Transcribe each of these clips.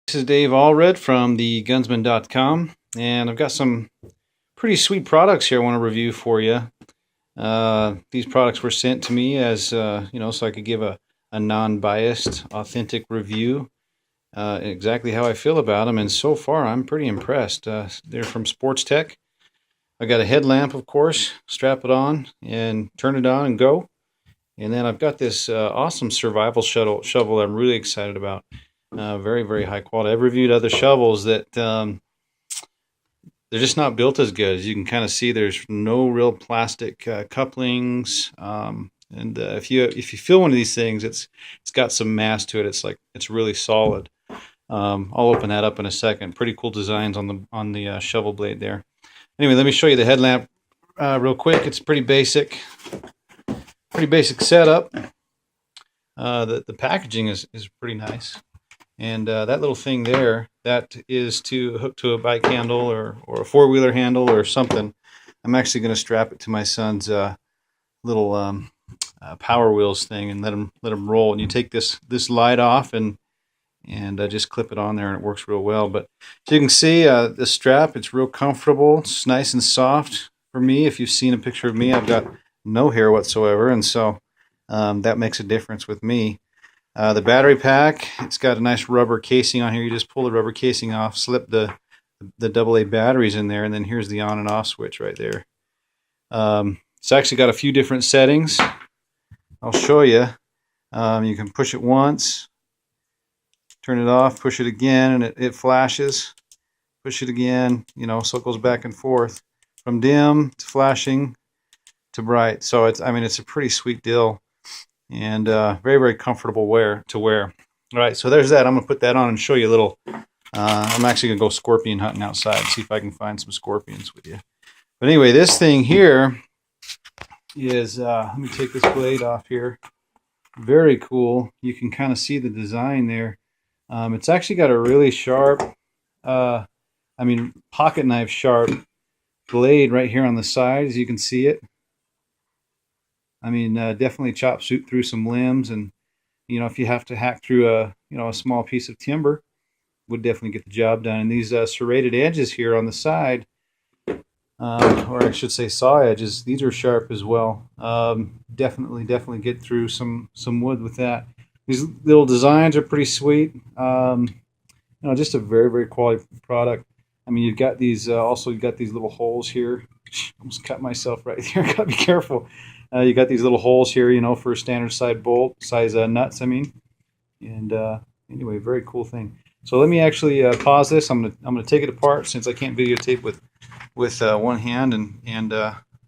This is Dave Allred from thegunsman.com, and I've got some pretty sweet products here I want to review for you. These products were sent to me as, so I could give a non-biased, authentic review, exactly how I feel about them, and so far I'm pretty impressed. They're from SportsTek. I got a headlamp, of course, strap it on and turn it on and go. And then I've got this awesome survival shovel that I'm really excited about. Very, very high quality. I've reviewed other shovels that they're just not built as good. As you can kind of see, there's no real plastic couplings. And if you feel one of these things, it's got some mass to it. It's really solid. I'll open that up in a second. Pretty cool designs on the shovel blade there. Anyway, let me show you the headlamp real quick. It's pretty basic setup. The packaging is pretty nice. And that little thing there, that is to hook to a bike handle or a four-wheeler handle or something. I'm actually going to strap it to my son's little Power Wheels thing and let him roll. And you take this light off and just clip it on there, and it works real well. But so you can see the strap, it's real comfortable. It's nice and soft for me. If you've seen a picture of me, I've got no hair whatsoever, and so that makes a difference with me. The battery pack, it's got a nice rubber casing on here. You just pull the rubber casing off, slip the AA batteries in there, and then here's the on and off switch right there. It's actually got a few different settings. I'll show you. You can push it once, turn it off, push it again, and it flashes. Push it again, so it goes back and forth from dim to flashing to bright. So it's a pretty sweet deal. And very, very comfortable to wear. All right, so there's that. I'm going to put that on and show you a little. I'm actually going to go scorpion hunting outside, see if I can find some scorpions with you. But anyway, this thing here is, let me take this blade off here. Very cool. You can kind of see the design there. It's actually got a really sharp, pocket knife sharp blade right here on the side, as you can see it. Definitely chops through some limbs, and if you have to hack through a small piece of timber, would definitely get the job done. And these serrated edges here on the side, or I should say saw edges, these are sharp as well. Definitely get through some wood with that. These little designs are pretty sweet. Just a very, very quality product. You've got these you've got these little holes here. Almost cut myself right here. Gotta be careful. You got these little holes here, for a standard size nuts. And anyway, very cool thing. So let me actually pause this. I'm gonna take it apart since I can't videotape with one hand and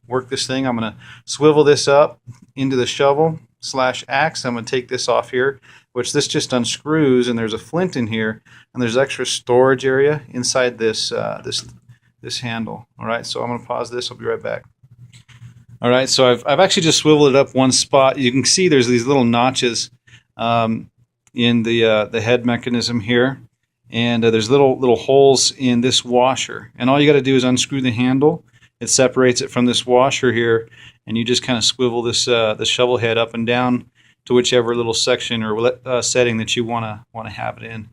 work this thing. I'm gonna swivel this up into the shovel/axe. I'm gonna take this off here, which this just unscrews, and there's a flint in here, and there's extra storage area inside this handle. All right, so I'm gonna pause this. I'll be right back. All right, so I've actually just swiveled it up one spot. You can see there's these little notches in the head mechanism here, and there's little holes in this washer. And all you got to do is unscrew the handle. It separates it from this washer here, and you just kind of swivel this the shovel head up and down to whichever little section or setting that you want to have it in.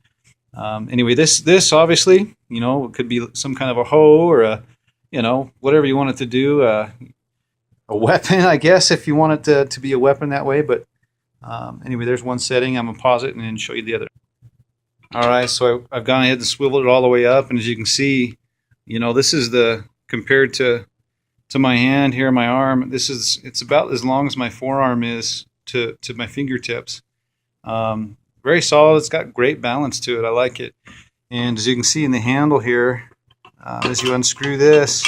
Anyway, this obviously, it could be some kind of a hoe or a, whatever you want it to do. A weapon, I guess, if you want it to be a weapon that way. But anyway, there's one setting. I'm going to pause it and then show you the other. All right, so I've gone ahead and swiveled it all the way up. And as you can see, this is compared to my hand here, my arm, it's about as long as my forearm is to my fingertips. Very solid. It's got great balance to it. I like it. And as you can see in the handle here, as you unscrew this,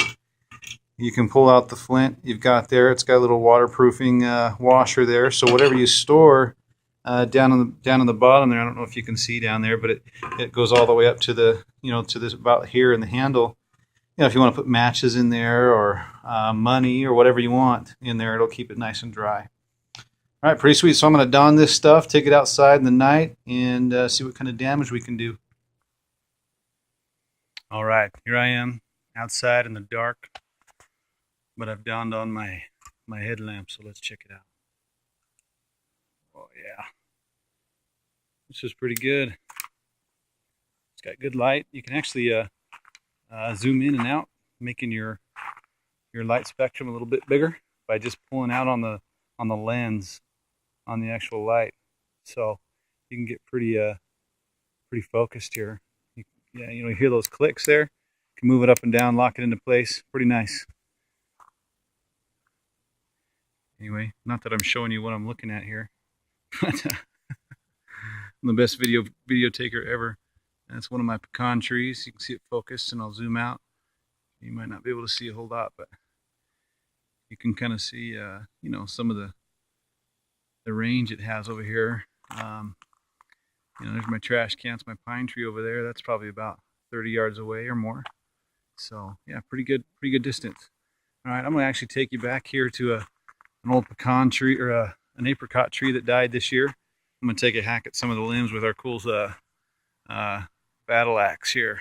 you can pull out the flint you've got there. It's got a little waterproofing washer there. So whatever you store down on the bottom there, I don't know if you can see down there, but it goes all the way up to to this about here in the handle. If you want to put matches in there or money or whatever you want in there, it'll keep it nice and dry. All right, pretty sweet. So I'm going to don this stuff, take it outside in the night, and see what kind of damage we can do. All right, here I am outside in the dark. But I've donned on my headlamp, so let's check it out. Oh yeah, this is pretty good. got good light. You can actually zoom in and out, making your light spectrum a little bit bigger by just pulling out on the lens on the actual light. So you can get pretty focused here. Yeah, you hear those clicks there. You can move it up and down, lock it into place. Pretty nice. Anyway, not that I'm showing you what I'm looking at here, but I'm the best video taker ever. And it's one of my pecan trees. You can see it focused, and I'll zoom out. You might not be able to see a whole lot, but you can kind of see, some of the range it has over here. There's my trash cans, my pine tree over there. That's probably about 30 yards away or more. So yeah, pretty good distance. All right, I'm gonna actually take you back here to an old pecan tree, or an apricot tree that died this year. I'm gonna take a hack at some of the limbs with our cool battle axe here,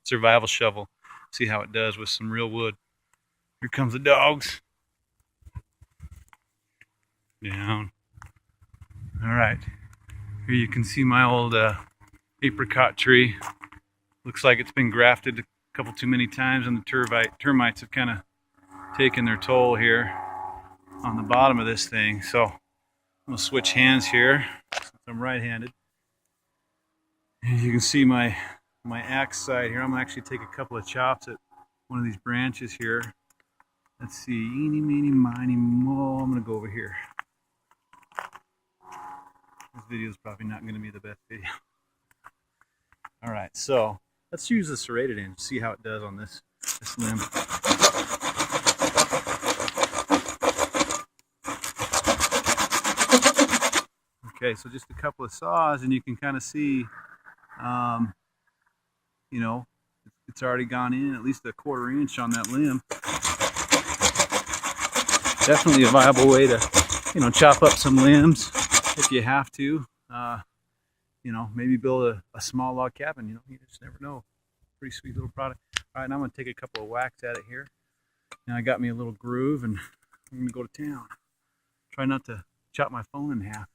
survival shovel. See how it does with some real wood. Here comes the dogs. Down. All right. Here you can see my old apricot tree. Looks like it's been grafted a couple too many times, and the termites have kind of taken their toll here on the bottom of this thing. So I'm gonna switch hands here since I'm right-handed. And you can see my axe side here. I'm gonna actually take a couple of chops at one of these branches here. Let's see, eeny, meeny, miny, mo. I'm gonna go over here. This video is probably not going to be the best video. All right, so let's use the serrated end to see how it does on this limb. Okay, so just a couple of saws, and you can kind of see, it's already gone in at least a 1/4 inch on that limb. Definitely a viable way to, chop up some limbs. If you have to, maybe build a small log cabin. You just never know. Pretty sweet little product. All right, now I'm going to take a couple of whacks at it here. Now I got me a little groove, and I'm going to go to town. Try not to chop my phone in half.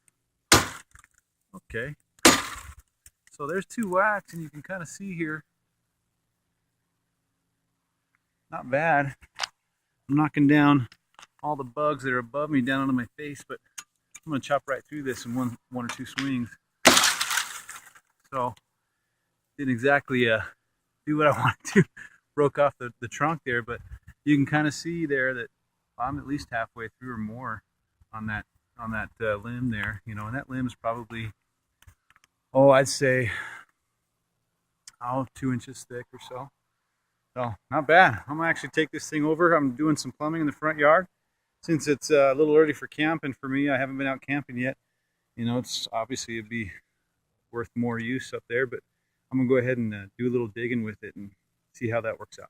Okay. So there's 2 whacks, and you can kind of see here. Not bad. I'm knocking down all the bugs that are above me down onto my face, but I'm going to chop right through this in one or two swings. So, didn't exactly do what I wanted to. Broke off the trunk there, but you can kind of see there that I'm at least halfway through or more on that limb there. And that limb is probably, I'd say, 2 inches thick or so. So, not bad. I'm going to actually take this thing over. I'm doing some plumbing in the front yard. Since it's a little early for camping for me, I haven't been out camping yet. It's obviously it'd be worth more use up there, but I'm gonna go ahead and do a little digging with it and see how that works out.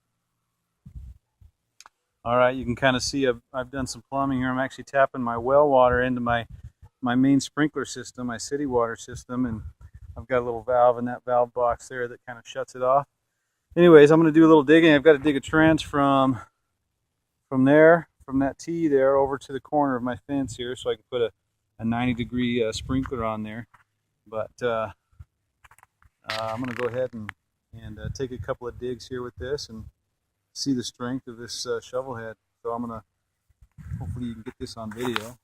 All right, you can kind of see I've done some plumbing here. I'm actually tapping my well water into my main sprinkler system, my city water system, and I've got a little valve in that valve box there that kind of shuts it off. Anyways, I'm gonna do a little digging. I've got to dig a trench from that tee there over to the corner of my fence here, so I can put a 90-degree sprinkler on there. But I'm going to go ahead and take a couple of digs here with this and see the strength of this shovel head. So I'm going to, hopefully you can get this on video.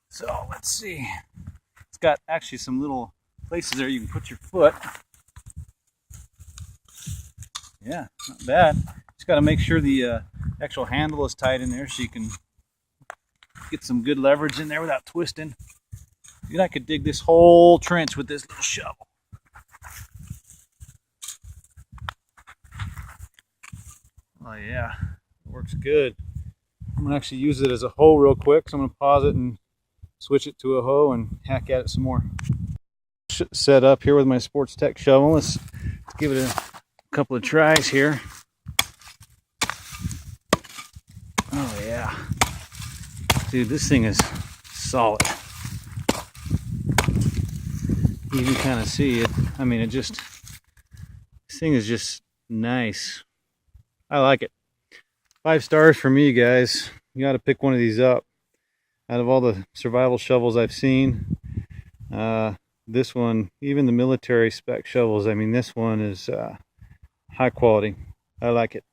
So let's see. It's got actually some little places there you can put your foot. Yeah, not bad. Just got to make sure the actual handle is tight in there so you can get some good leverage in there without twisting. I could dig this whole trench with this little shovel. Oh yeah, it works good. I'm gonna actually use it as a hoe real quick, so I'm gonna pause it and switch it to a hoe and hack at it some more. Set up here with my SportsTek shovel. Let's give it a couple of tries here. Oh yeah, dude, this thing is solid. You can kind of see it. I mean, this thing is just nice. I like it. 5 stars for me, guys. You got to pick one of these up. Out of all the survival shovels I've seen, This one, even the military spec shovels, I mean, this one is high quality. I like it.